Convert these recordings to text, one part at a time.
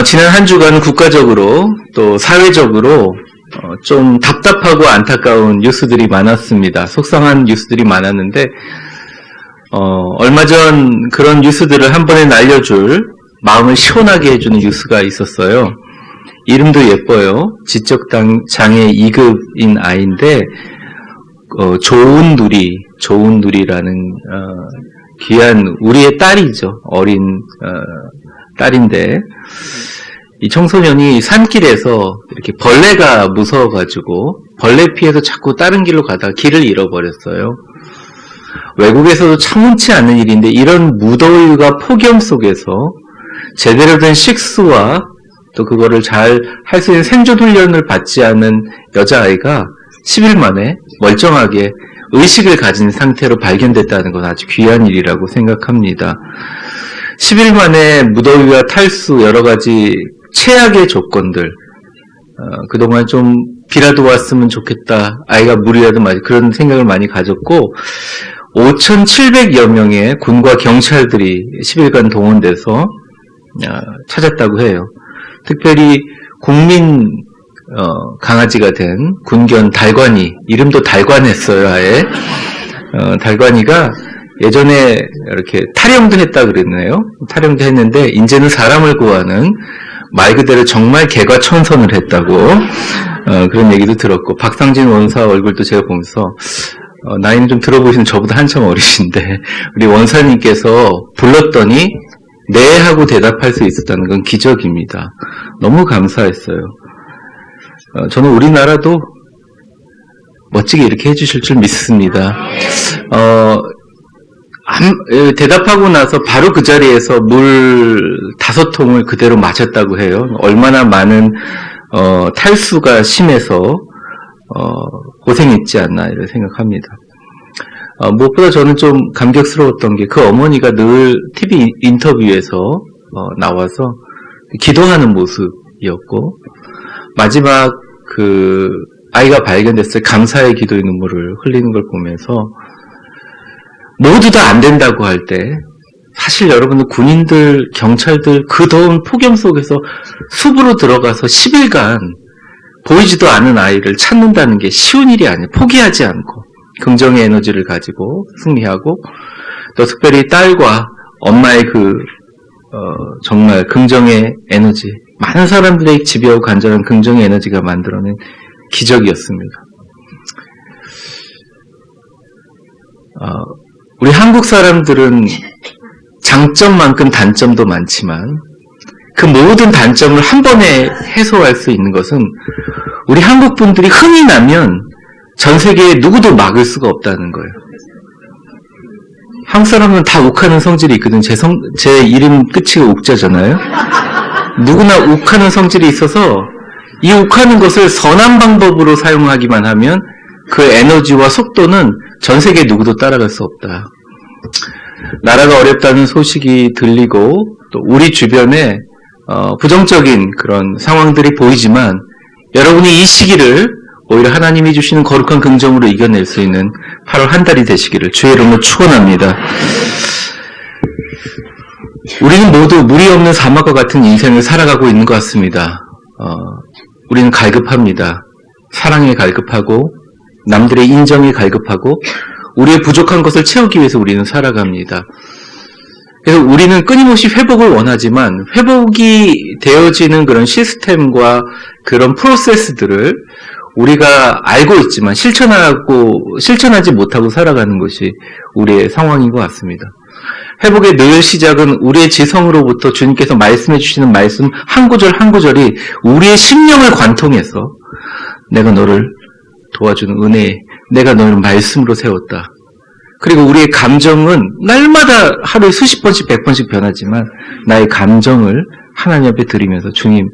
지난 한 주간 국가적으로 또 사회적으로 좀 답답하고 안타까운 뉴스들이 많았습니다. 속상한 뉴스들이 많았는데 얼마 전 그런 뉴스들을 한 번에 날려줄 마음을 시원하게 해주는 뉴스가 있었어요. 이름도 예뻐요. 지적장애 2급인 아이인데 좋은 누리라는 귀한 우리의 딸이죠. 어린 딸인데 이 청소년이 산길에서 이렇게 벌레가 무서워가지고 벌레 피해서 자꾸 다른 길로 가다가 길을 잃어버렸어요. 외국에서도 참 흔치 않은 일인데 이런 무더위와 폭염 속에서 제대로 된 식수와 또 그거를 잘 할 수 있는 생존 훈련을 받지 않은 여자아이가 10일 만에 멀쩡하게 의식을 가진 상태로 발견됐다는 건 아주 귀한 일이라고 생각합니다. 10일 만에 무더위와 탈수 여러 가지 최악의 조건들 그동안 좀 비라도 왔으면 좋겠다. 아이가 물이라도 마시 그런 생각을 많이 가졌고 5,700여 명의 군과 경찰들이 10일간 동원돼서 찾았다고 해요. 특별히 국민 강아지가 된 군견 달관이 이름도 달관했어요. 아예 달관이가 예전에 이렇게 탈영도 했다 그랬네요. 탈영도 했는데 이제는 사람을 구하는 말 그대로 정말 개과천선을 했다고 그런 얘기도 들었고 박상진 원사 얼굴도 제가 보면서 나이는 좀 들어보시는 저보다 한참 어리신데 우리 원사님께서 불렀더니 네 하고 대답할 수 있었다는 건 기적입니다. 너무 감사했어요. 저는 우리나라도 멋지게 이렇게 해주실 줄 믿습니다. 대답하고 나서 바로 그 자리에서 물 5통을 그대로 마셨다고 해요. 얼마나 많은 탈수가 심해서 고생했지 않나 이렇게 생각합니다. 무엇보다 저는 좀 감격스러웠던 게 그 어머니가 늘 TV 인터뷰에서 나와서 기도하는 모습이었고 마지막 그 아이가 발견됐을 때 감사의 기도의 눈물을 흘리는 걸 보면서 모두 다 안 된다고 할 때 사실 여러분들 군인들, 경찰들 그 더운 폭염 속에서 숲으로 들어가서 10일간 보이지도 않은 아이를 찾는다는 게 쉬운 일이 아니에요. 포기하지 않고 긍정의 에너지를 가지고 승리하고 또 특별히 딸과 엄마의 그 정말 긍정의 에너지 많은 사람들의 집요하고 간절한 긍정의 에너지가 만들어낸 기적이었습니다. 우리 한국 사람들은 장점만큼 단점도 많지만 그 모든 단점을 한 번에 해소할 수 있는 것은 우리 한국 분들이 흥이 나면 전 세계에 누구도 막을 수가 없다는 거예요. 한국 사람은 다 욱하는 성질이 있거든. 제 이름 끝이 욱자잖아요. 누구나 욱하는 성질이 있어서 이 욱하는 것을 선한 방법으로 사용하기만 하면 그 에너지와 속도는 전 세계 누구도 따라갈 수 없다. 나라가 어렵다는 소식이 들리고 또 우리 주변에 부정적인 그런 상황들이 보이지만 여러분이 이 시기를 오히려 하나님이 주시는 거룩한 긍정으로 이겨낼 수 있는 8월 한 달이 되시기를 주의 이름으로 축원합니다. 우리는 모두 무리 없는 사막과 같은 인생을 살아가고 있는 것 같습니다. 우리는 갈급합니다. 사랑에 갈급하고 남들의 인정에 갈급하고 우리의 부족한 것을 채우기 위해서 우리는 살아갑니다. 그래서 우리는 끊임없이 회복을 원하지만 회복이 되어지는 그런 시스템과 그런 프로세스들을 우리가 알고 있지만 실천하지 못하고 살아가는 것이 우리의 상황인 것 같습니다. 회복의 늘 시작은 우리의 지성으로부터 주님께서 말씀해 주시는 말씀 한 구절 한 구절이 우리의 심령을 관통해서 내가 너를 도와주는 은혜에 내가 너를 말씀으로 세웠다. 그리고 우리의 감정은 날마다 하루에 수십 번씩 100번씩 변하지만 나의 감정을 하나님 앞에 드리면서 주님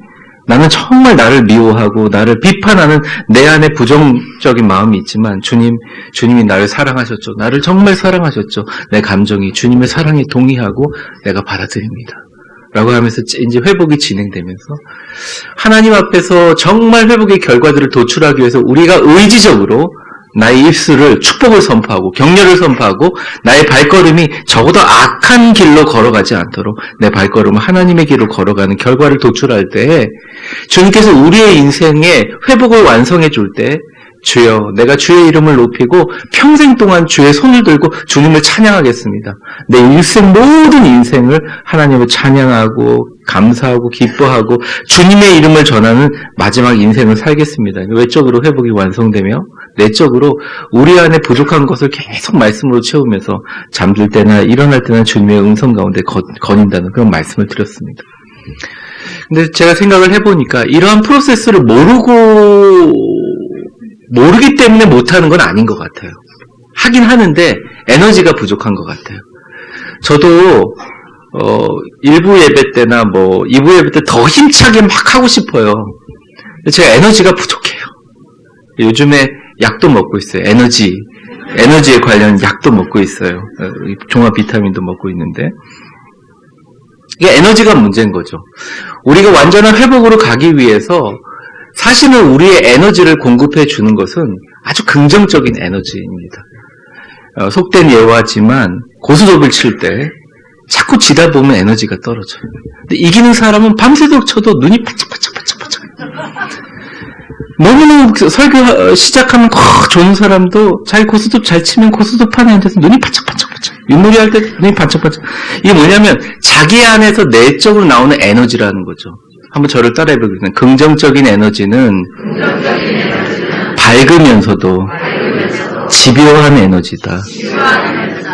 나는 정말 나를 미워하고 나를 비판하는 내 안에 부정적인 마음이 있지만 주님이 나를 사랑하셨죠. 나를 정말 사랑하셨죠. 내 감정이 주님의 사랑에 동의하고 내가 받아들입니다. 라고 하면서 이제 회복이 진행되면서 하나님 앞에서 정말 회복의 결과들을 도출하기 위해서 우리가 의지적으로 나의 입술을 축복을 선포하고 격려를 선포하고 나의 발걸음이 적어도 악한 길로 걸어가지 않도록 내 발걸음을 하나님의 길로 걸어가는 결과를 도출할 때 주님께서 우리의 인생에 회복을 완성해 줄 때 주여 내가 주의 이름을 높이고 평생 동안 주의 손을 들고 주님을 찬양하겠습니다. 내 일생 모든 인생을 하나님을 찬양하고 감사하고 기뻐하고 주님의 이름을 전하는 마지막 인생을 살겠습니다. 외적으로 회복이 완성되며 내적으로 우리 안에 부족한 것을 계속 말씀으로 채우면서 잠들 때나 일어날 때나 주님의 음성 가운데 거닌다는 그런 말씀을 드렸습니다. 근데 제가 생각을 해보니까 이러한 프로세스를 모르기 때문에 못하는 건 아닌 것 같아요. 하긴 하는데 에너지가 부족한 것 같아요. 저도 1부 예배 때나 2부 예배 때 더 힘차게 막 하고 싶어요. 제가 에너지가 부족해요. 요즘에 약도 먹고 있어요. 에너지에 관련 약도 먹고 있어요. 종합 비타민도 먹고 있는데 이게 에너지가 문제인 거죠. 우리가 완전한 회복으로 가기 위해서 사실은 우리의 에너지를 공급해 주는 것은 아주 긍정적인 에너지입니다. 속된 예화지만 고스톱을 칠 때 자꾸 치다 보면 에너지가 떨어져요. 근데 이기는 사람은 밤새도록 쳐도 눈이 반짝반짝반짝반짝. 너무너무 설교 시작하면 좋은 사람도 자기 고스톱 잘 치면 고스톱판에 앉아서 눈이 반짝반짝반짝. 윷놀이 할 때 눈이 반짝반짝. 이게 뭐냐면 자기 안에서 내적으로 나오는 에너지라는 거죠. 한번 저를 따라해 보겠습니다. 긍정적인 에너지는 밝으면서도 집요한 에너지다.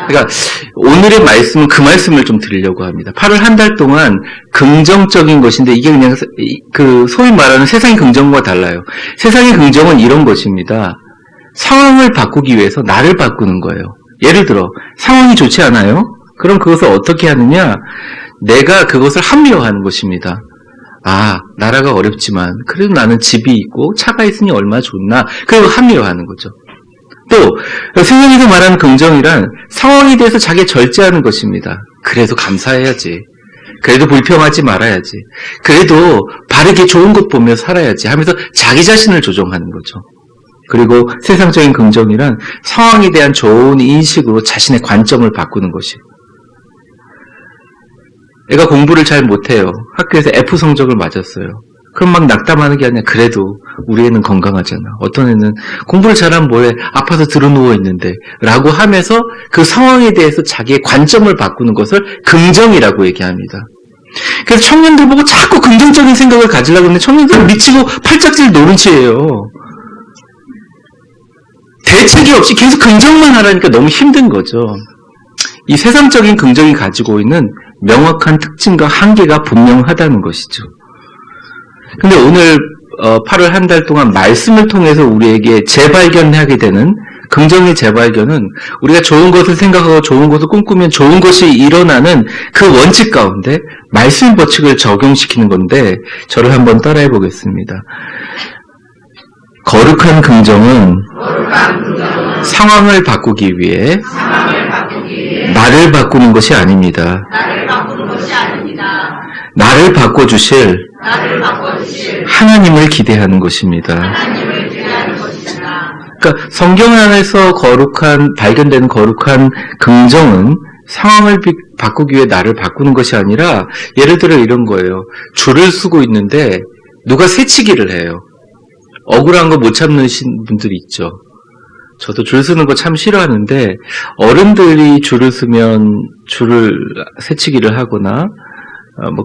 그러니까 오늘의 말씀은 그 말씀을 좀 드리려고 합니다. 8월 한 달 동안 긍정적인 것인데 이게 그냥 소위 말하는 세상의 긍정과 달라요. 세상의 긍정은 이런 것입니다. 상황을 바꾸기 위해서 나를 바꾸는 거예요. 예를 들어 상황이 좋지 않아요? 그럼 그것을 어떻게 하느냐? 내가 그것을 합리화하는 것입니다. 아, 나라가 어렵지만 그래도 나는 집이 있고 차가 있으니 얼마나 좋나. 그리고 합리화하는 거죠. 또 세상에서 말하는 긍정이란 상황에 대해서 자기 절제하는 것입니다. 그래도 감사해야지. 그래도 불평하지 말아야지. 그래도 바르게 좋은 것 보며 살아야지 하면서 자기 자신을 조정하는 거죠. 그리고 세상적인 긍정이란 상황에 대한 좋은 인식으로 자신의 관점을 바꾸는 것이에요. 애가 공부를 잘 못해요. 학교에서 F 성적을 맞았어요. 그럼 막 낙담하는 게 아니라 그래도 우리 애는 건강하잖아. 어떤 애는 공부를 잘하면 뭐해 아파서 드러누워 있는데 라고 하면서 그 상황에 대해서 자기의 관점을 바꾸는 것을 긍정이라고 얘기합니다. 그래서 청년들 보고 자꾸 긍정적인 생각을 가지려고 하는데 청년들은 미치고 팔짝질 노른치예요. 대책이 없이 계속 긍정만 하라니까 너무 힘든 거죠. 이 세상적인 긍정이 가지고 있는 명확한 특징과 한계가 분명하다는 것이죠. 근데 오늘 8월 한 달 동안 말씀을 통해서 우리에게 재발견하게 되는 긍정의 재발견은 우리가 좋은 것을 생각하고 좋은 것을 꿈꾸면 좋은 것이 일어나는 그 원칙 가운데 말씀 법칙을 적용시키는 건데 저를 한번 따라해 보겠습니다. 거룩한 긍정은 상황을 바꾸기 위해 나를 바꾸는 것이 아닙니다. 나를 바꿔주실 하나님을 기대하는 것입니다. 그러니까 성경 안에서 발견되는 거룩한 긍정은 상황을 바꾸기 위해 나를 바꾸는 것이 아니라 예를 들어 이런 거예요. 줄을 서고 있는데 누가 새치기를 해요. 억울한 거 못 참는 분들이 있죠. 저도 줄 서는 거 참 싫어하는데 어른들이 줄을 서면 줄을 새치기를 하거나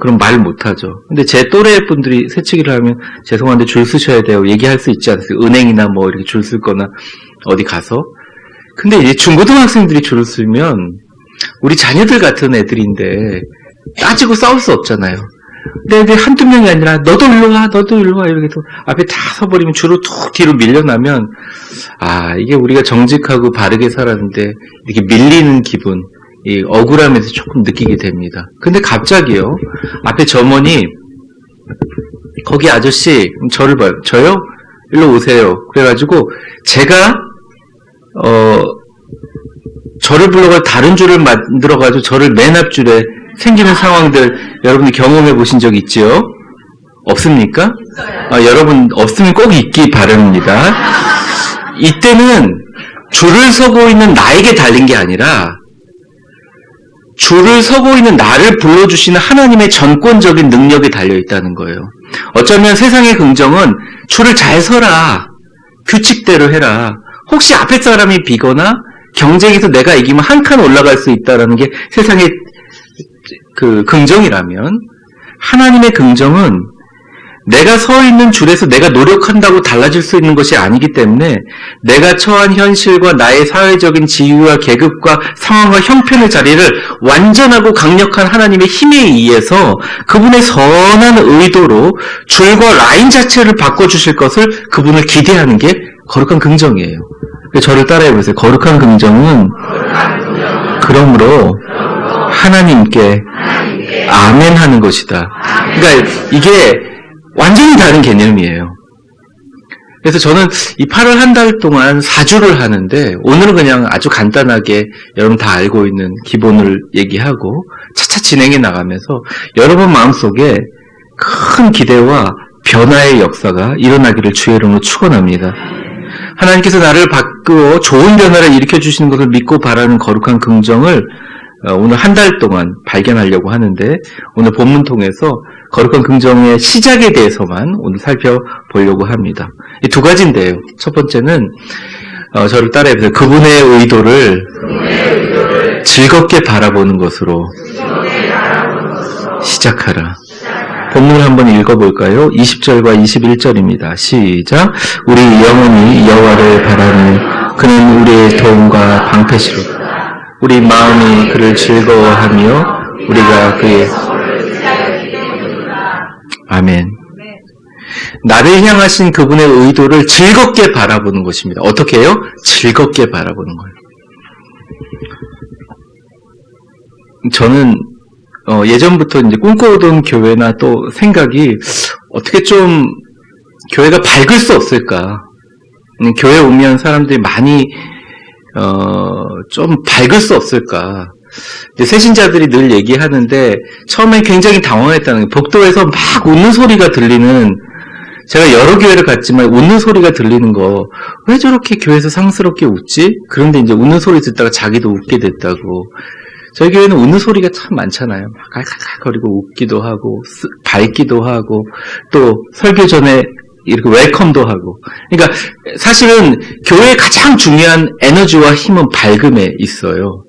그럼 말 못하죠. 근데 제 또래 분들이 새치기를 하면 죄송한데 줄 서셔야 돼요. 얘기할 수 있지 않습니까? 은행이나 이렇게 줄 서거나 어디 가서. 근데 이제 중고등학생들이 줄을 서면 우리 자녀들 같은 애들인데 따지고 싸울 수 없잖아요. 근데 한두 명이 아니라 너도 일로 와 이렇게 해서 앞에 다 서버리면 줄을 툭 뒤로 밀려나면 이게 우리가 정직하고 바르게 살았는데 이렇게 밀리는 기분, 이 억울함에서 조금 느끼게 됩니다. 근데 갑자기요 앞에 점원이 거기 아저씨 저를 봐요. 저요? 일로 오세요. 그래가지고 제가 저를 불러가 다른 줄을 만들어가지고 저를 맨 앞줄에 생기는 상황들 여러분이 경험해 보신 적 있지요? 없습니까? 여러분 없으면 꼭 있기 바랍니다. 이때는 줄을 서고 있는 나에게 달린 게 아니라 줄을 서고 있는 나를 불러주시는 하나님의 전권적인 능력에 달려있다는 거예요. 어쩌면 세상의 긍정은 줄을 잘 서라, 규칙대로 해라, 혹시 앞에 사람이 비거나 경쟁에서 내가 이기면 한 칸 올라갈 수 있다는 게 세상의 그 긍정이라면, 하나님의 긍정은 내가 서 있는 줄에서 내가 노력한다고 달라질 수 있는 것이 아니기 때문에 내가 처한 현실과 나의 사회적인 지위와 계급과 상황과 형편의 자리를 완전하고 강력한 하나님의 힘에 의해서 그분의 선한 의도로 줄과 라인 자체를 바꿔주실 것을 그분을 기대하는 게 거룩한 긍정이에요. 저를 따라해보세요. 거룩한 긍정은 그러므로 하나님께 아멘 하는 것이다. 그러니까 이게 완전히 다른 개념이에요. 그래서 저는 이 8월 한 달 동안 4주를 하는데 오늘은 그냥 아주 간단하게 여러분 다 알고 있는 기본을 얘기하고 차차 진행해 나가면서 여러분 마음속에 큰 기대와 변화의 역사가 일어나기를 주의 이름으로 축원합니다. 하나님께서 나를 바꾸어 좋은 변화를 일으켜주시는 것을 믿고 바라는 거룩한 긍정을 오늘 한 달 동안 발견하려고 하는데 오늘 본문 통해서 거룩한 긍정의 시작에 대해서만 오늘 살펴보려고 합니다. 이 두 가지인데요. 첫 번째는 저를 따라해보세요. 그분의 의도를 즐겁게 바라보는 것으로 시작하라. 본문을 한번 읽어볼까요? 20절과 21절입니다. 시작. 우리 영혼이 여호와를 바라는 그는 우리의 도움과 방패시로다. 우리 마음이 그를 즐거워하며 우리가 그의 아멘. 나를 향하신 그분의 의도를 즐겁게 바라보는 것입니다. 어떻게 해요? 즐겁게 바라보는 거예요. 저는 예전부터 이제 꿈꿔오던 교회나 또 생각이 어떻게 좀 교회가 밝을 수 없을까? 교회 오면 사람들이 많이 좀 밝을 수 없을까? 새신자들이 늘 얘기하는데 처음에 굉장히 당황했다는 게 복도에서 막 웃는 소리가 들리는, 제가 여러 교회를 갔지만 웃는 소리가 들리는 거 왜 저렇게 교회에서 상스럽게 웃지? 그런데 이제 웃는 소리 듣다가 자기도 웃게 됐다고. 저희 교회는 웃는 소리가 참 많잖아요. 막 깔깔거리고 웃기도 하고 밝기도 하고 또 설교 전에 이렇게 웰컴도 하고. 그러니까 사실은 교회의 가장 중요한 에너지와 힘은 밝음에 있어요.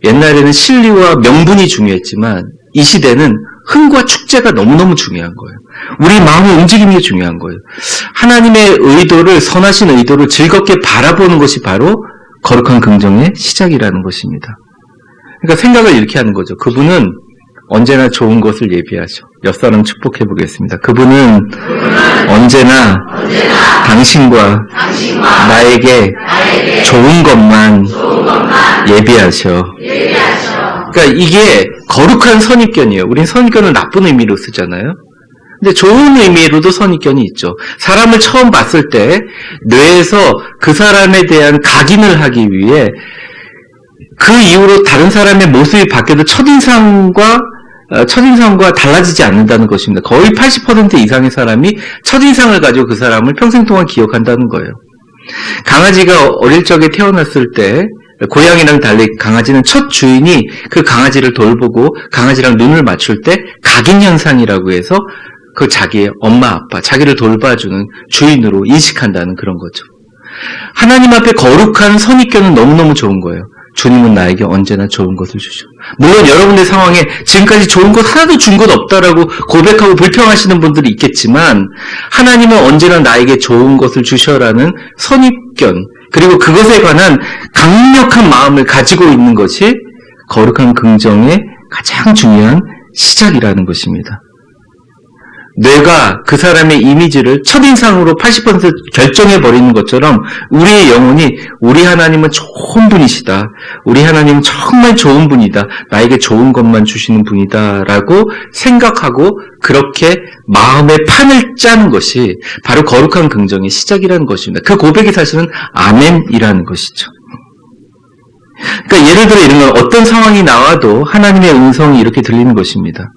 옛날에는 실리와 명분이 중요했지만 이 시대는 흥과 축제가 너무너무 중요한 거예요. 우리 마음의 움직임이 중요한 거예요. 하나님의 의도를, 선하신 의도를 즐겁게 바라보는 것이 바로 거룩한 긍정의 시작이라는 것입니다. 그러니까 생각을 이렇게 하는 거죠. 그분은 언제나 좋은 것을 예비하죠. 옆사람 축복해 보겠습니다. 그분은 언제나 당신과 나에게 좋은 것만 예비하셔. 그러니까 이게 거룩한 선입견이에요. 우린 선입견을 나쁜 의미로 쓰잖아요. 근데 좋은 의미로도 선입견이 있죠. 사람을 처음 봤을 때 뇌에서 그 사람에 대한 각인을 하기 위해 그 이후로 다른 사람의 모습이 바뀌어도 첫인상과 달라지지 않는다는 것입니다. 거의 80% 이상의 사람이 첫인상을 가지고 그 사람을 평생 동안 기억한다는 거예요. 강아지가 어릴 적에 태어났을 때 고양이랑 달리 강아지는 첫 주인이 그 강아지를 돌보고 강아지랑 눈을 맞출 때 각인현상이라고 해서 그 자기의 엄마, 아빠, 자기를 돌봐주는 주인으로 인식한다는 그런 거죠. 하나님 앞에 거룩한 선입견은 너무너무 좋은 거예요. 주님은 나에게 언제나 좋은 것을 주셔. 물론 여러분의 상황에 지금까지 좋은 것 하나도 준 것 없다라고 고백하고 불평하시는 분들이 있겠지만 하나님은 언제나 나에게 좋은 것을 주셔라는 선입견, 그리고 그것에 관한 강력한 마음을 가지고 있는 것이 거룩한 긍정의 가장 중요한 시작이라는 것입니다. 뇌가 그 사람의 이미지를 첫인상으로 80% 결정해버리는 것처럼 우리의 영혼이 우리 하나님은 좋은 분이시다. 우리 하나님은 정말 좋은 분이다. 나에게 좋은 것만 주시는 분이다. 라고 생각하고 그렇게 마음의 판을 짜는 것이 바로 거룩한 긍정의 시작이라는 것입니다. 그 고백이 사실은 아멘이라는 것이죠. 그러니까 예를 들어 이런 건 어떤 상황이 나와도 하나님의 음성이 이렇게 들리는 것입니다.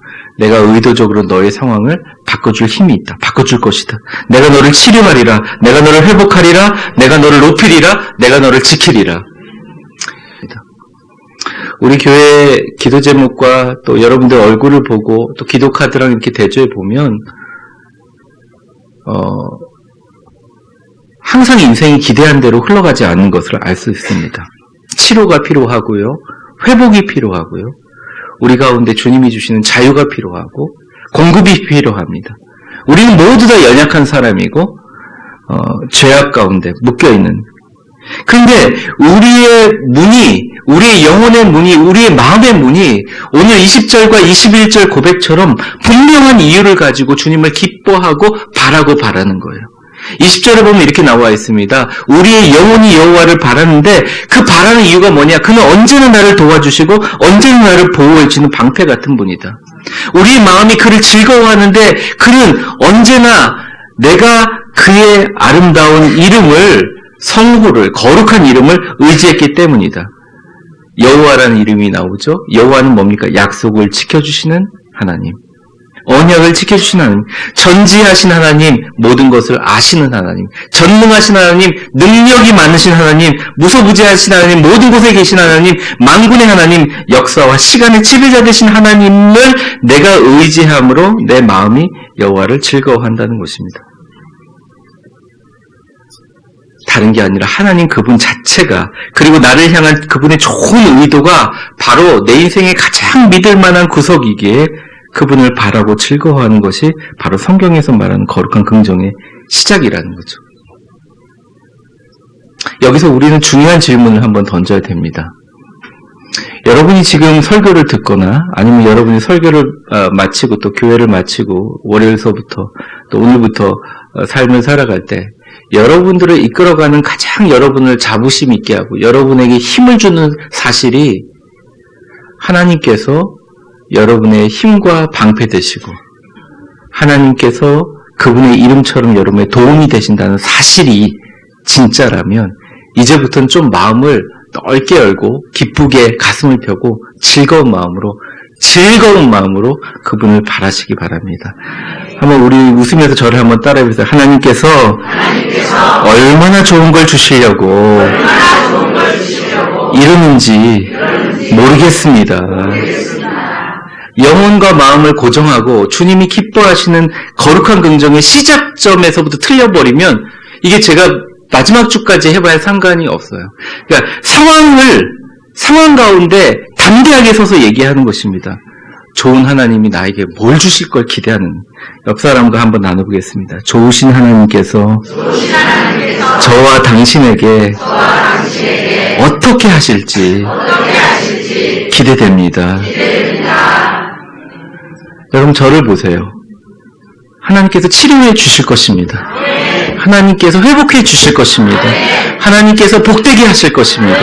내가 의도적으로 너의 상황을 바꿔줄 힘이 있다. 바꿔줄 것이다. 내가 너를 치료하리라. 내가 너를 회복하리라. 내가 너를 높이리라. 내가 너를 지키리라. 우리 교회 기도 제목과 또 여러분들 얼굴을 보고 또 기도 카드랑 이렇게 대조해 보면 항상 인생이 기대한 대로 흘러가지 않는 것을 알 수 있습니다. 치료가 필요하고요. 회복이 필요하고요. 우리 가운데 주님이 주시는 자유가 필요하고 공급이 필요합니다. 우리는 모두 다 연약한 사람이고 죄악 가운데 묶여있는, 그런데 우리의 문이, 우리의 영혼의 문이, 우리의 마음의 문이 오늘 20절과 21절 고백처럼 분명한 이유를 가지고 주님을 기뻐하고 바라는 거예요. 20절에 보면 이렇게 나와 있습니다. 우리의 영혼이 여호와를 바라는데 그 바라는 이유가 뭐냐? 그는 언제나 나를 도와주시고 언제나 나를 보호해주는 방패 같은 분이다. 우리의 마음이 그를 즐거워하는데 그는 언제나 내가 그의 아름다운 이름을, 성호를, 거룩한 이름을 의지했기 때문이다. 여호와라는 이름이 나오죠. 여호와는 뭡니까? 약속을 지켜주시는 하나님, 언약을 지켜주시는 하나님, 전지하신 하나님, 모든 것을 아시는 하나님, 전능하신 하나님, 능력이 많으신 하나님, 무소부재하신 하나님, 모든 곳에 계신 하나님, 만군의 하나님, 역사와 시간의 지배자 되신 하나님을 내가 의지함으로 내 마음이 여호와를 즐거워한다는 것입니다. 다른 게 아니라 하나님 그분 자체가, 그리고 나를 향한 그분의 좋은 의도가 바로 내 인생의 가장 믿을 만한 구석이기에 그분을 바라고 즐거워하는 것이 바로 성경에서 말하는 거룩한 긍정의 시작이라는 거죠. 여기서 우리는 중요한 질문을 한번 던져야 됩니다. 여러분이 지금 설교를 듣거나 아니면 여러분이 설교를 마치고 또 교회를 마치고 월요일서부터 또 오늘부터 삶을 살아갈 때 여러분들을 이끌어가는 가장 여러분을 자부심 있게 하고 여러분에게 힘을 주는 사실이 하나님께서 여러분의 힘과 방패 되시고 하나님께서 그분의 이름처럼 여러분의 도움이 되신다는 사실이 진짜라면 이제부터는 좀 마음을 넓게 열고 기쁘게 가슴을 펴고 즐거운 마음으로 그분을 바라시기 바랍니다. 한번 우리 웃으면서 저를 한번 따라해보세요. 하나님께서 얼마나 좋은 걸 주시려고 이러는지 모르겠습니다. 영혼과 마음을 고정하고 주님이 기뻐하시는 거룩한 긍정의 시작점에서부터 틀려버리면 이게 제가 마지막 주까지 해봐야 상관이 없어요. 그러니까 상황 가운데 담대하게 서서 얘기하는 것입니다. 좋은 하나님이 나에게 뭘 주실 걸 기대하는, 옆 사람과 한번 나눠보겠습니다. 좋으신 하나님께서 저와 당신에게 어떻게 하실지 기대됩니다. 여러분 저를 보세요. 하나님께서 치료해 주실 것입니다. 하나님께서 회복해 주실 것입니다. 하나님께서 복되게 하실 것입니다.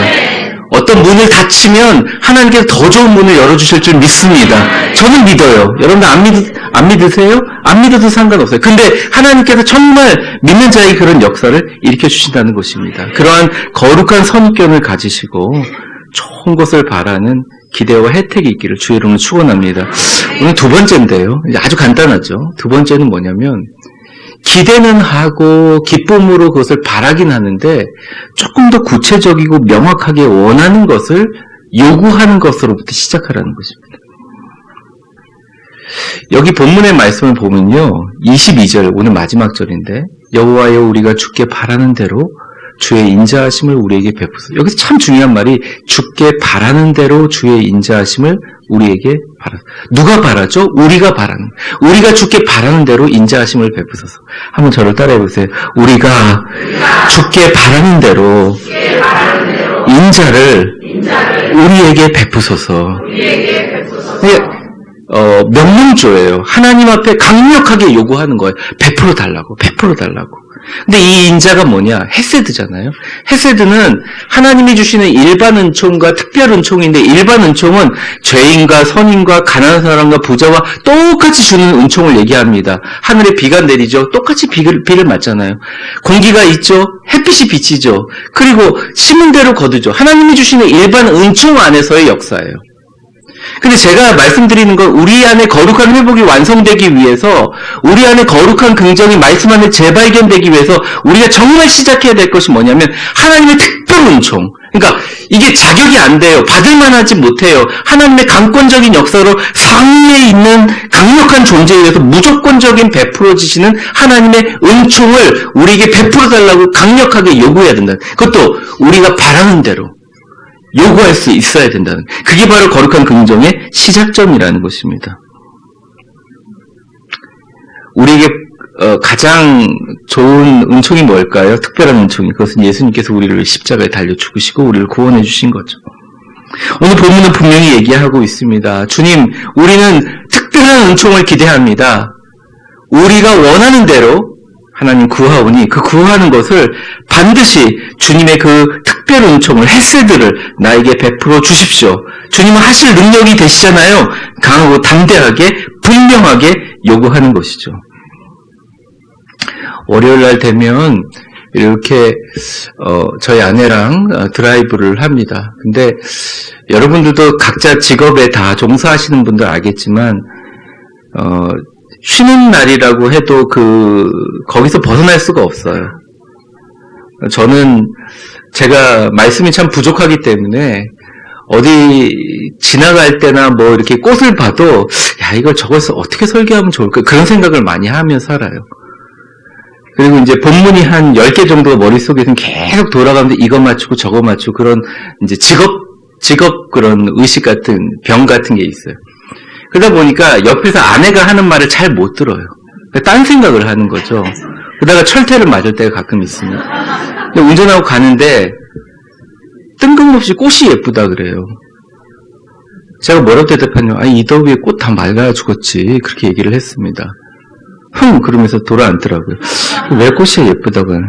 어떤 문을 닫히면 하나님께서 더 좋은 문을 열어주실 줄 믿습니다. 저는 믿어요. 여러분들 안 믿으세요? 안 믿어도 상관없어요. 근데 하나님께서 정말 믿는 자의 그런 역사를 일으켜주신다는 것입니다. 그러한 거룩한 선입견을 가지시고 좋은 것을 바라는 기대와 혜택이 있기를 주의 이름으로 축원합니다. 오늘 두 번째인데요. 이제 아주 간단하죠. 두 번째는 뭐냐면 기대는 하고 기쁨으로 그것을 바라긴 하는데 조금 더 구체적이고 명확하게 원하는 것을 요구하는 것으로부터 시작하라는 것입니다. 여기 본문의 말씀을 보면요. 22절, 오늘 마지막 절인데 여호와여 우리가 주께 바라는 대로 주의 인자하심을 우리에게 베푸소서. 여기서 참 중요한 말이 주께 바라는 대로 주의 인자하심을 우리에게 바라. 누가 바라죠? 우리가 바라는. 우리가 주께 바라는 대로 인자하심을 베푸소서. 한번 저를 따라해 보세요. 우리가 주께 바라는 대로 인자를 우리에게 베푸소서. 명령조예요. 하나님 앞에 강력하게 요구하는 거예요. 베풀어 달라고. 근데 이 인자가 뭐냐? 헤세드잖아요. 헤세드는 하나님이 주시는 일반 은총과 특별 은총인데 일반 은총은 죄인과 선인과 가난한 사람과 부자와 똑같이 주는 은총을 얘기합니다. 하늘에 비가 내리죠. 똑같이 비를 맞잖아요. 공기가 있죠. 햇빛이 비치죠. 그리고 심은 대로 거두죠. 하나님이 주시는 일반 은총 안에서의 역사예요. 근데 제가 말씀드리는 건 우리 안에 거룩한 회복이 완성되기 위해서, 우리 안에 거룩한 긍정이 말씀 안에 재발견되기 위해서 우리가 정말 시작해야 될 것이 뭐냐면 하나님의 특별 은총. 그러니까 이게 자격이 안 돼요. 받을 만하지 못해요. 하나님의 강권적인 역사로 상위에 있는 강력한 존재에 대해서 무조건적인 베풀어지시는 하나님의 은총을 우리에게 베풀어달라고 강력하게 요구해야 된다. 그것도 우리가 바라는 대로 요구할 수 있어야 된다는, 그게 바로 거룩한 긍정의 시작점이라는 것입니다. 우리에게 가장 좋은 은총이 뭘까요? 특별한 은총이. 그것은 예수님께서 우리를 십자가에 달려 죽으시고 우리를 구원해 주신 거죠. 오늘 본문은 분명히 얘기하고 있습니다. 주님, 우리는 특별한 은총을 기대합니다. 우리가 원하는 대로 하나님 구하오니 그 구하는 것을 반드시 주님의 그 특별 은총을, 헤세드를 나에게 베풀어 주십시오. 주님은 하실 능력이 되시잖아요. 강하고 담대하게 분명하게 요구하는 것이죠. 월요일 날 되면 이렇게 저희 아내랑 드라이브를 합니다. 근데 여러분들도 각자 직업에 다 종사하시는 분들 알겠지만 쉬는 날이라고 해도 거기서 벗어날 수가 없어요. 저는 제가 말씀이 참 부족하기 때문에 어디 지나갈 때나 뭐 이렇게 꽃을 봐도 야, 이걸 저것을 어떻게 설계하면 좋을까, 그런 생각을 많이 하며 살아요. 그리고 이제 본문이 한 10개 정도가 머릿속에서는 계속 돌아가는데 이거 맞추고 저거 맞추고 그런 이제 직업 그런 의식 같은 병 같은 게 있어요. 그러다 보니까 옆에서 아내가 하는 말을 잘 못 들어요. 딴 생각을 하는 거죠. 그러다가 철퇴를 맞을 때가 가끔 있습니다. 근데 운전하고 가는데 뜬금없이 꽃이 예쁘다 그래요. 제가 뭐라고 대답하냐면, 아니 이 더위에 꽃 다 말라 죽었지, 그렇게 얘기를 했습니다. 그러면서 돌아앉더라고요. 왜 꽃이 예쁘다고 하는?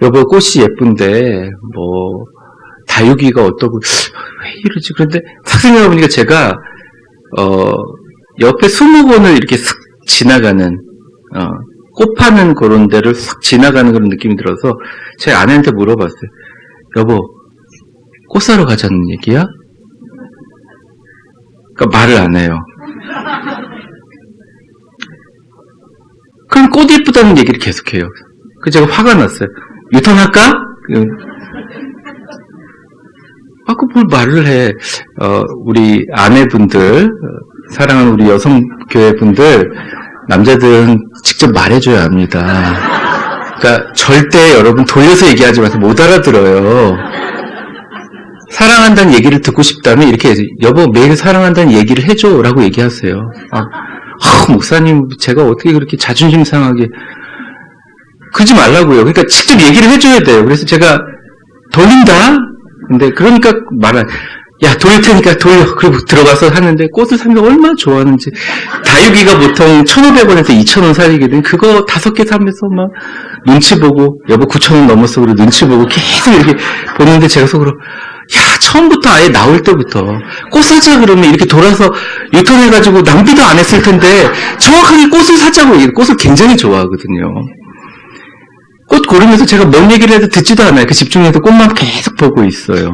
여보, 꽃이 예쁜데 뭐 다육이가 어떠고 왜 이러지? 그런데 딱 생각해보니까 제가 옆에 수목원을 이렇게 슥 지나가는 꽃 파는 그런 데를 싹 지나가는 그런 느낌이 들어서 제 아내한테 물어봤어요. 여보, 꽃 사러 가자는 얘기야? 그러니까 말을 안 해요. 그럼 꽃 예쁘다는 얘기를 계속해요. 그래서 제가 화가 났어요. 유턴할까? 뭘 말을 해. 우리 아내분들, 사랑하는 우리 여성교회분들, 남자들은 직접 말해줘야 합니다. 그러니까 절대 여러분 돌려서 얘기하지 마세요. 못 알아들어요. 사랑한다는 얘기를 듣고 싶다면 이렇게 해야지. 여보, 매일 사랑한다는 얘기를 해줘 라고 얘기하세요. 목사님, 제가 어떻게 그렇게 자존심 상하게. 그러지 말라고요. 그러니까 직접 얘기를 해줘야 돼요. 그래서 제가 돌린다? 근데 그러니까 야, 돌릴 테니까 돌려. 그리고 들어가서 하는데 꽃을 사면 얼마나 좋아하는지. 다육이가 보통 1,500원에서 2,000원 사이거든. 그거 5개 사면서 막 눈치 보고, 여보 9,000원 넘었어. 그리고 눈치 보고 계속 이렇게 보는데 제가 속으로, 야, 처음부터 아예 나올 때부터 꽃 사자 그러면 이렇게 돌아서 유턴해가지고 낭비도 안 했을 텐데 정확하게 꽃을 사자고 얘기해요. 꽃을 굉장히 좋아하거든요. 꽃 고르면서 제가 뭔 얘기를 해도 듣지도 않아요. 그 집중해서 꽃만 계속 보고 있어요.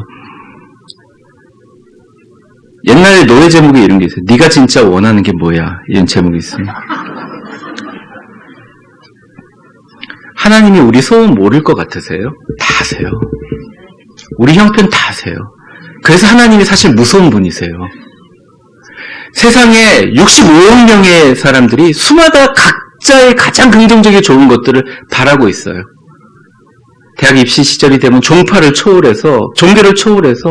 옛날에 노래 제목에 이런 게 있어요. 네가 진짜 원하는 게 뭐야? 이런 제목이 있어요. 하나님이 우리 소원 모를 것 같으세요? 다 아세요. 우리 형편 다 아세요. 그래서 하나님이 사실 무서운 분이세요. 세상에 65억 명의 사람들이 수마다 각자의 가장 긍정적이고 좋은 것들을 바라고 있어요. 대학 입시 시절이 되면 종파를 초월해서, 종교를 초월해서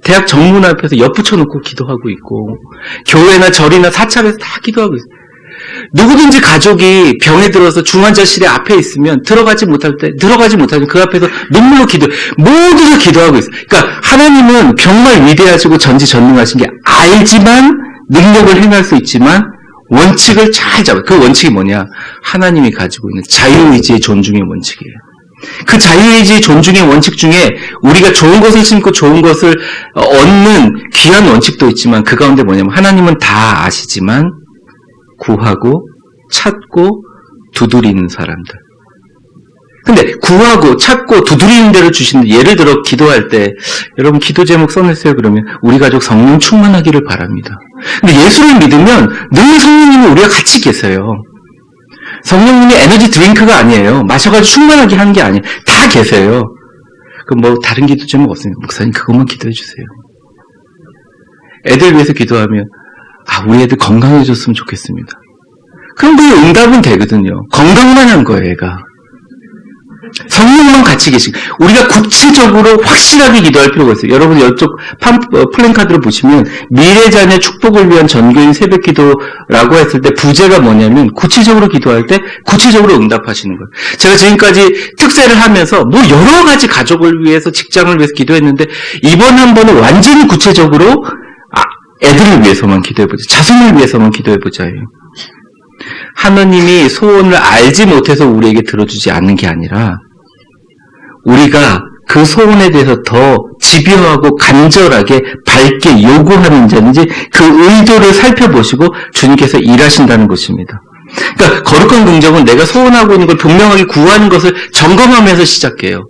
대학 정문 앞에서 엿붙여놓고 기도하고 있고, 교회나 절이나 사찰에서 다 기도하고 있어요. 누구든지 가족이 병에 들어서 중환자실에 앞에 있으면 들어가지 못하면 그 앞에서 눈물로 모두가 기도하고 있어요. 그러니까 하나님은 정말 위대하시고 전지전능하신 게 알지만 능력을 행할 수 있지만 원칙을 잘 잡아요. 그 원칙이 뭐냐? 하나님이 가지고 있는 자유의지의 존중의 원칙이에요. 그 자유의지의 존중의 원칙 중에 우리가 좋은 것을 심고 좋은 것을 얻는 귀한 원칙도 있지만 그 가운데 뭐냐면 하나님은 다 아시지만 구하고 찾고 두드리는 사람들. 근데 구하고 찾고 두드리는 대로 주시는, 예를 들어 기도할 때 여러분 기도 제목 써냈어요. 그러면 우리 가족 성령 충만하기를 바랍니다. 근데 예수를 믿으면 늘 성령님이 우리가 같이 계세요. 성령님이 에너지 드링크가 아니에요. 마셔가지고 충만하게 하는 게 아니에요. 다 계세요. 그럼 뭐 다른 기도 제목 없습니까? 목사님 그것만 기도해 주세요. 애들 위해서 기도하면 우리 애들 건강해졌으면 좋겠습니다. 그럼 그 응답은 되거든요. 건강만 한 거예요, 애가. 성령만 같이 계시고, 우리가 구체적으로 확실하게 기도할 필요가 있어요. 여러분 이쪽 플랜카드로 보시면 미래자녀 축복을 위한 전교인 새벽 기도라고 했을 때 부제가 뭐냐면 구체적으로 기도할 때 구체적으로 응답하시는 거예요. 제가 지금까지 특세를 하면서 뭐 여러 가지 가족을 위해서, 직장을 위해서 기도했는데 이번 한 번은 완전히 구체적으로 애들을 위해서만 기도해보자, 자손을 위해서만 기도해보자예요. 하나님이 소원을 알지 못해서 우리에게 들어주지 않는 게 아니라 우리가 그 소원에 대해서 더 집요하고 간절하게 밝게 요구하는지 그 의도를 살펴보시고 주님께서 일하신다는 것입니다. 그러니까 거룩한 긍정은 내가 소원하고 있는 걸 분명하게 구하는 것을 점검하면서 시작해요.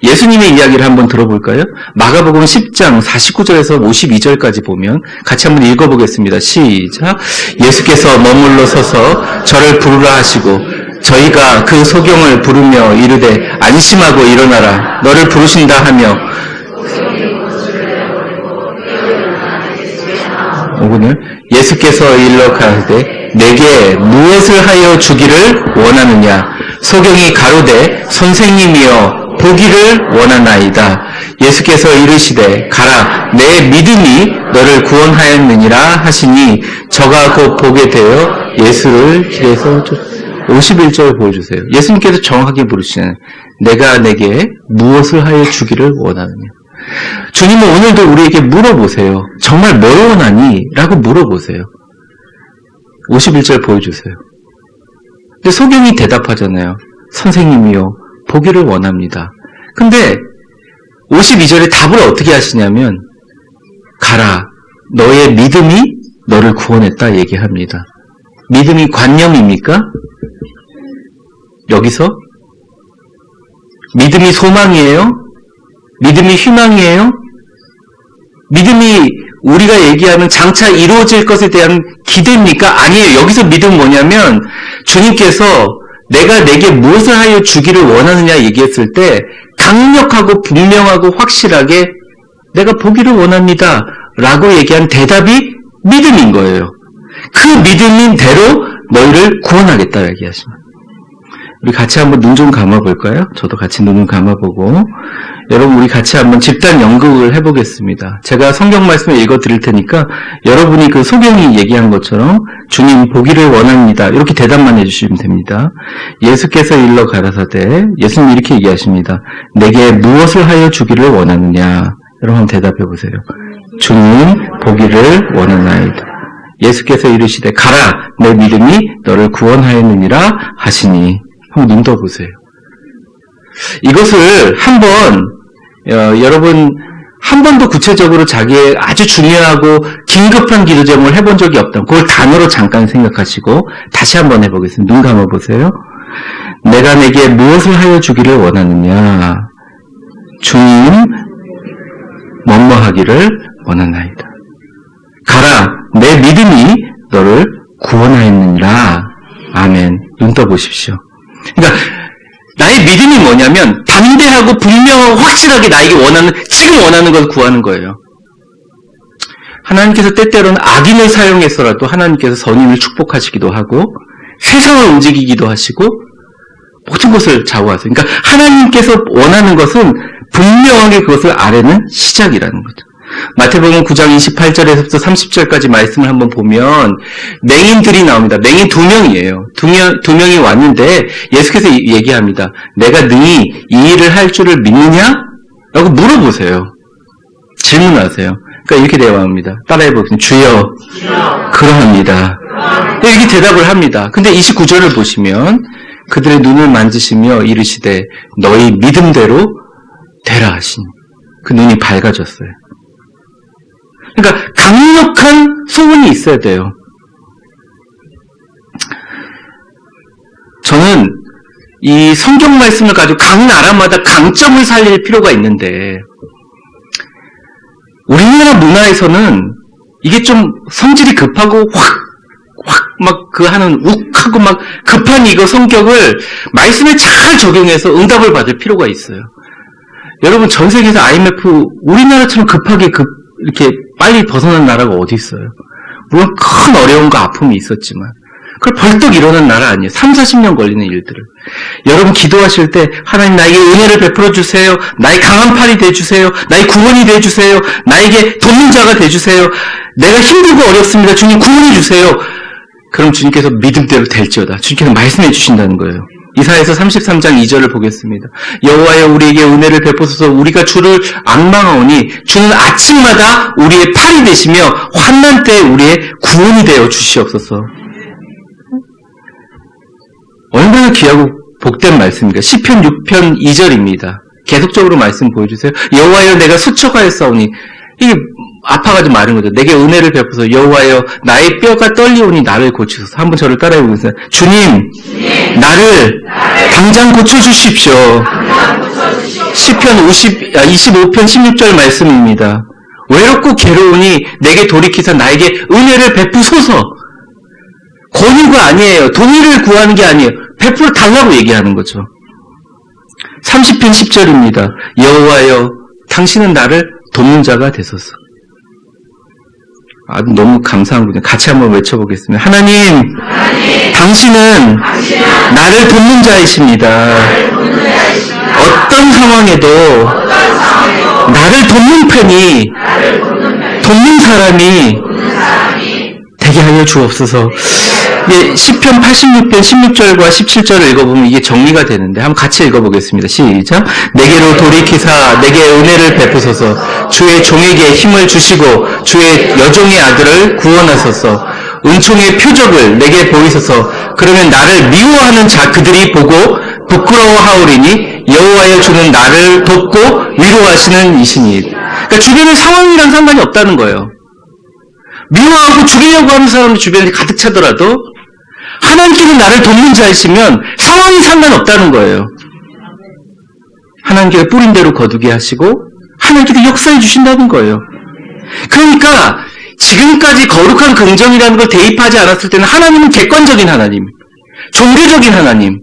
예수님의 이야기를 한번 들어볼까요? 마가복음 10장 49절에서 52절까지 보면 같이 한번 읽어보겠습니다. 시작. 예수께서 머물러 서서 저를 부르라 하시고 저희가 그 소경을 부르며 이르되 안심하고 일어나라 너를 부르신다 하며 5분을 예수께서 일러 가로되 내게 무엇을 하여 주기를 원하느냐 소경이 가로되 선생님이여 보기를 원하나이다. 예수께서 이르시되 가라 내 믿음이 너를 구원하였느니라 하시니 저가 곧 보게 되어 예수를 길에서 51절 보여주세요. 예수님께서 정확하게 부르시는 내가 내게 무엇을 하여 주기를 원하느냐. 주님은 오늘도 우리에게 물어보세요. 정말 뭘 원하니? 라고 물어보세요. 51절 보여주세요. 근데 소경이 대답하잖아요. 선생님이요 보기를 원합니다. 근데 52절에 답을 어떻게 하시냐면 가라 너의 믿음이 너를 구원했다 얘기합니다. 믿음이 관념입니까? 여기서 믿음이 소망이에요? 믿음이 희망이에요? 믿음이 우리가 얘기하는 장차 이루어질 것에 대한 기대입니까? 아니에요. 여기서 믿음은 뭐냐면 주님께서 내가 내게 무엇을 하여 주기를 원하느냐 얘기했을 때 강력하고 분명하고 확실하게 내가 보기를 원합니다 라고 얘기한 대답이 믿음인 거예요. 그 믿음인 대로 너희를 구원하겠다 얘기하십니다. 우리 같이 한번 눈 좀 감아볼까요? 저도 같이 눈을 감아보고 여러분 우리 같이 한번 집단 연극을 해보겠습니다. 제가 성경 말씀을 읽어드릴 테니까 여러분이 그 소경이 얘기한 것처럼 주님 보기를 원합니다. 이렇게 대답만 해주시면 됩니다. 예수께서 일러 가라사대 예수님 이렇게 얘기하십니다. 내게 무엇을 하여 주기를 원하느냐. 여러분 한번 대답해보세요. 주님 보기를 원하나이다. 예수께서 이르시되 가라 내 믿음이 너를 구원하였느니라 하시니. 한번 눈 떠보세요. 이것을 한번 여러분 한 번도 구체적으로 자기의 아주 중요하고 긴급한 기도 제목을 해본 적이 없다. 그걸 단어로 잠깐 생각하시고 다시 한번 해보겠습니다. 눈 감아보세요. 내가 내게 무엇을 하여 주기를 원하느냐. 주님 뭐뭐 하기를 원하나이다. 가라 내 믿음이 너를 구원하였느니라. 아멘. 눈 떠보십시오. 그러니까 나의 믿음이 뭐냐면 담대하고 분명하고 확실하게 나에게 지금 원하는 걸 구하는 거예요. 하나님께서 때때로는 악인을 사용해서라도 하나님께서 선인을 축복하시기도 하고 세상을 움직이기도 하시고 모든 것을 좌우하세요. 그러니까 하나님께서 원하는 것은 분명하게 그것을 아뢰는 시작이라는 거죠. 마태복음 9장 28절에서부터 30절까지 말씀을 한번 보면 맹인들이 나옵니다. 맹인 2명이에요. 두 명이 왔는데 예수께서 얘기합니다. 내가 능히 이 일을 할 줄을 믿느냐? 라고 물어보세요. 질문하세요. 그러니까 이렇게 대답합니다. 따라해보겠습니다. 주여, 그러합니다. 이렇게 대답을 합니다. 근데 29절을 보시면 그들의 눈을 만지시며 이르시되 너희 믿음대로 되라 하시니 그 눈이 밝아졌어요. 그러니까 강력한 소원이 있어야 돼요. 저는 이 성경 말씀을 가지고 각 나라마다 강점을 살릴 필요가 있는데 우리나라 문화에서는 이게 좀 성질이 급하고 확 막 그 하는 욱하고 막 급한 이거 성격을 말씀에 잘 적용해서 응답을 받을 필요가 있어요. 여러분 전 세계에서 IMF 우리나라처럼 급하게 이렇게 빨리 벗어난 나라가 어디 있어요? 물론 큰 어려움과 아픔이 있었지만 그걸 벌떡 일어난 나라 아니에요. 3, 40년 걸리는 일들을. 여러분 기도하실 때 하나님 나에게 은혜를 베풀어 주세요. 나의 강한 팔이 되어주세요. 나의 구원이 되어주세요. 나에게 돕는 자가 되어주세요. 내가 힘들고 어렵습니다. 주님 구원해 주세요. 그럼 주님께서 믿음대로 될지어다. 주님께서 말씀해 주신다는 거예요. 이사야서 33장 2절을 보겠습니다. 여호와여 우리에게 은혜를 베푸소서. 우리가 주를 앙망하오니 주는 아침마다 우리의 팔이 되시며 환난 때에 우리의 구원이 되어 주시옵소서. 얼마나 귀하고 복된 말씀입니까? 시편 6편 2절입니다. 계속적으로 말씀 보여주세요. 여호와여 내가 수척하였사오니 이게 아파가지고 마른 거죠. 내게 은혜를 베푸소서. 여호와여 나의 뼈가 떨리오니 나를 고치소서. 한번 저를 따라해 보세요. 주님 나를 당장 고쳐주십시오. 시편 25편 16절 말씀입니다. 외롭고 괴로우니 내게 돌이키사 나에게 은혜를 베푸소서. 권유가 아니에요. 동의를 구하는 게 아니에요. 베풀어 달라고 얘기하는 거죠. 30편 10절입니다. 여호와여 당신은 나를 돕는 자가 되소서. 너무 감사한군요. 같이 한번 외쳐보겠습니다. 하나님, 당신은 나를 돕는 자이십니다. 어떤 상황에도 나를 돕는 편이 돕는 사람이 되게 하여 주옵소서. 예, 시편 86편 16절과 17절을 읽어보면 이게 정리가 되는데 한번 같이 읽어보겠습니다. 시작. 내게로 돌이키사 내게 은혜를 베푸소서. 주의 종에게 힘을 주시고 주의 여종의 아들을 구원하소서. 은총의 표적을 내게 보이소서. 그러면 나를 미워하는 자 그들이 보고 부끄러워하오리니 여호와여 주는 나를 돕고 위로하시는 이시니. 그러니까 주변의 상황이랑 상관이 없다는 거예요. 미워하고 죽이려고 하는 사람이 주변에 가득 차더라도 하나님께서 나를 돕는 자이시면 상황이 상관없다는 거예요. 하나님께서 뿌린 대로 거두게 하시고 하나님께서 역사해 주신다는 거예요. 그러니까 지금까지 거룩한 긍정이라는 걸 대입하지 않았을 때는 하나님은 객관적인 하나님, 종교적인 하나님.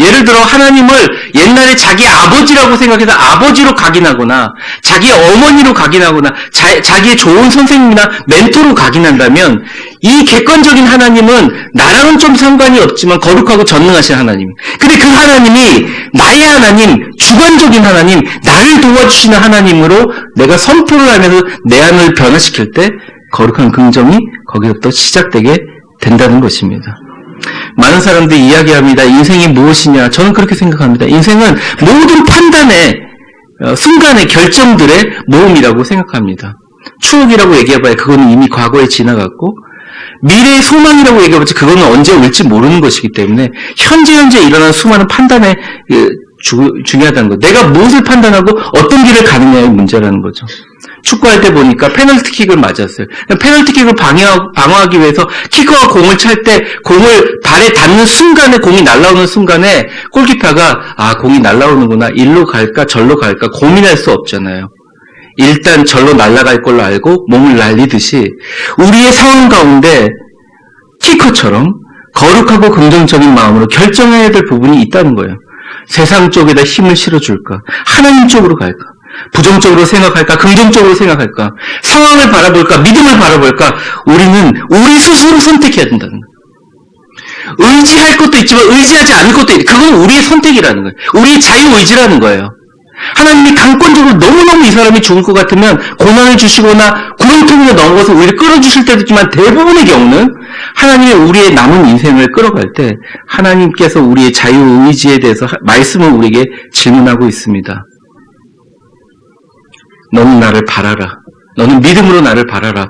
예를 들어 하나님을 옛날에 자기 아버지라고 생각해서 아버지로 각인하거나 자기 어머니로 각인하거나 자기의 좋은 선생님이나 멘토로 각인한다면 이 객관적인 하나님은 나랑은 좀 상관이 없지만 거룩하고 전능하신 하나님. 근데 그 하나님이 나의 하나님, 주관적인 하나님, 나를 도와주시는 하나님으로 내가 선포를 하면서 내 안을 변화시킬 때 거룩한 긍정이 거기서부터 시작되게 된다는 것입니다. 많은 사람들이 이야기합니다. 인생이 무엇이냐? 저는 그렇게 생각합니다. 인생은 모든 판단의 순간의 결정들의 모음이라고 생각합니다. 추억이라고 얘기해봐야 그거는 이미 과거에 지나갔고 미래의 소망이라고 얘기해봤자 그거는 언제 올지 모르는 것이기 때문에 현재 일어나는 수많은 판단의 중요하다는 것. 내가 무엇을 판단하고 어떤 길을 가느냐의 문제라는 거죠. 축구할 때 보니까 페널티킥을 맞았어요. 페널티킥을 방어하기 위해서 키커가 공을 찰 때 공을 발에 닿는 순간에 공이 날아오는 순간에 골키퍼가 공이 날아오는구나. 일로 갈까 절로 갈까 고민할 수 없잖아요. 일단 절로 날아갈 걸로 알고 몸을 날리듯이 우리의 상황 가운데 키커처럼 거룩하고 긍정적인 마음으로 결정해야 될 부분이 있다는 거예요. 세상 쪽에다 힘을 실어줄까? 하나님 쪽으로 갈까? 부정적으로 생각할까? 긍정적으로 생각할까? 상황을 바라볼까? 믿음을 바라볼까? 우리는 우리 스스로 선택해야 된다는 거예요. 의지할 것도 있지만 의지하지 않을 것도 있고 그건 우리의 선택이라는 거예요. 우리의 자유의지라는 거예요. 하나님이 강권적으로 너무너무 이 사람이 죽을 것 같으면 고난을 주시거나 구렁텅이로 넘어가서 우리를 끌어주실 때도 있지만 대부분의 경우는 하나님이 우리의 남은 인생을 끌어갈 때 하나님께서 우리의 자유의지에 대해서 말씀을 우리에게 질문하고 있습니다. 너는 나를 바라라. 너는 믿음으로 나를 바라라.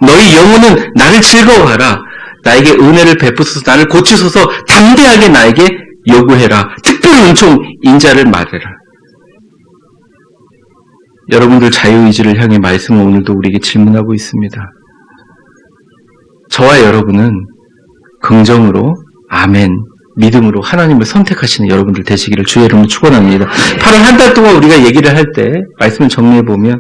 너희 영혼은 나를 즐거워하라. 나에게 은혜를 베푸소서 나를 고치소서 담대하게 나에게 요구해라. 특별히 은총 인자를 말해라. 여러분들 자유의지를 향해 말씀은 오늘도 우리에게 질문하고 있습니다. 저와 여러분은 긍정으로 아멘, 믿음으로 하나님을 선택하시는 여러분들 되시기를 주의 이름으로 축원합니다. 8월 한 달 동안 우리가 얘기를 할 때 말씀을 정리해보면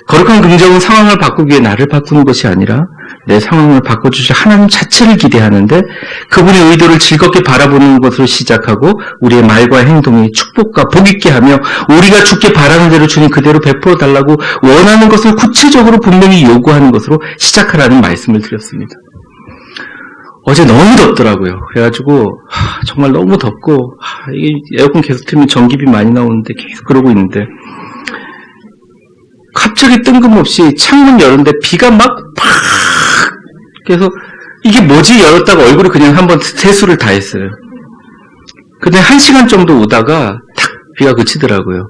거룩한 긍정은 상황을 바꾸기 위해 나를 바꾸는 것이 아니라 내 상황을 바꿔주실 하나님 자체를 기대하는데 그분의 의도를 즐겁게 바라보는 것으로 시작하고 우리의 말과 행동이 축복과 복 있게 하며 우리가 주께 바라는 대로 주님 그대로 베풀어 달라고 원하는 것을 구체적으로 분명히 요구하는 것으로 시작하라는 말씀을 드렸습니다. 어제 너무 덥더라고요. 그래가지고 정말 너무 덥고 이게 에어컨 계속 틀면 전기비 많이 나오는데 계속 그러고 있는데 갑자기 뜬금없이 창문 열었는데 비가 막 그래서 이게 뭐지 열었다가 얼굴에 그냥 한번 세수를 다 했어요. 근데 1시간 정도 오다가 탁 비가 그치더라고요.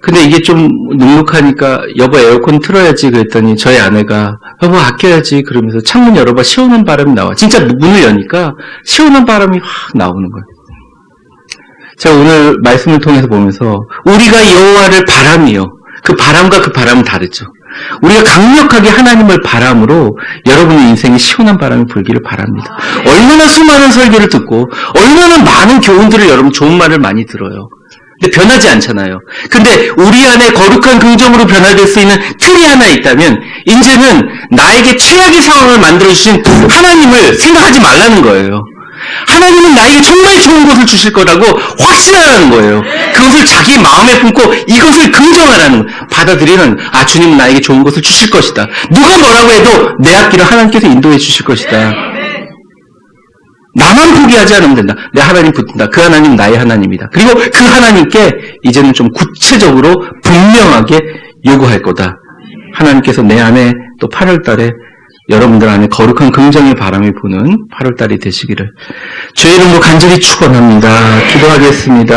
근데 이게 좀 눅눅하니까 여보 에어컨 틀어야지 그랬더니 저희 아내가 여보 아껴야지 그러면서 창문 열어봐 시원한 바람이 나와. 진짜 문을 여니까 시원한 바람이 확 나오는 거예요. 제가 오늘 말씀을 통해서 보면서 우리가 여호와를 바람이요. 그 바람과 그 바람은 다르죠. 우리가 강력하게 하나님을 바람으로 여러분의 인생에 시원한 바람이 불기를 바랍니다. 얼마나 수많은 설교를 듣고 얼마나 많은 교훈들을 여러분 좋은 말을 많이 들어요. 근데 변하지 않잖아요. 근데 우리 안에 거룩한 긍정으로 변화될 수 있는 틀이 하나 있다면 이제는 나에게 최악의 상황을 만들어주신 하나님을 생각하지 말라는 거예요. 하나님은 나에게 정말 좋은 것을 주실 거라고 확신하라는 거예요. 그것을 자기 마음에 품고 이것을 긍정하라는 거예요. 받아들이는 주님은 나에게 좋은 것을 주실 것이다. 누가 뭐라고 해도 내 앞길을 하나님께서 인도해 주실 것이다. 나만 포기하지 않으면 된다. 내 하나님 붙든다. 그 하나님 나의 하나님이다. 그리고 그 하나님께 이제는 좀 구체적으로 분명하게 요구할 거다. 하나님께서 내 안에 또 8월 달에 여러분들 안에 거룩한 긍정의 바람이 부는 8월 달이 되시기를 주의 이름으로 간절히 축원합니다. 기도하겠습니다.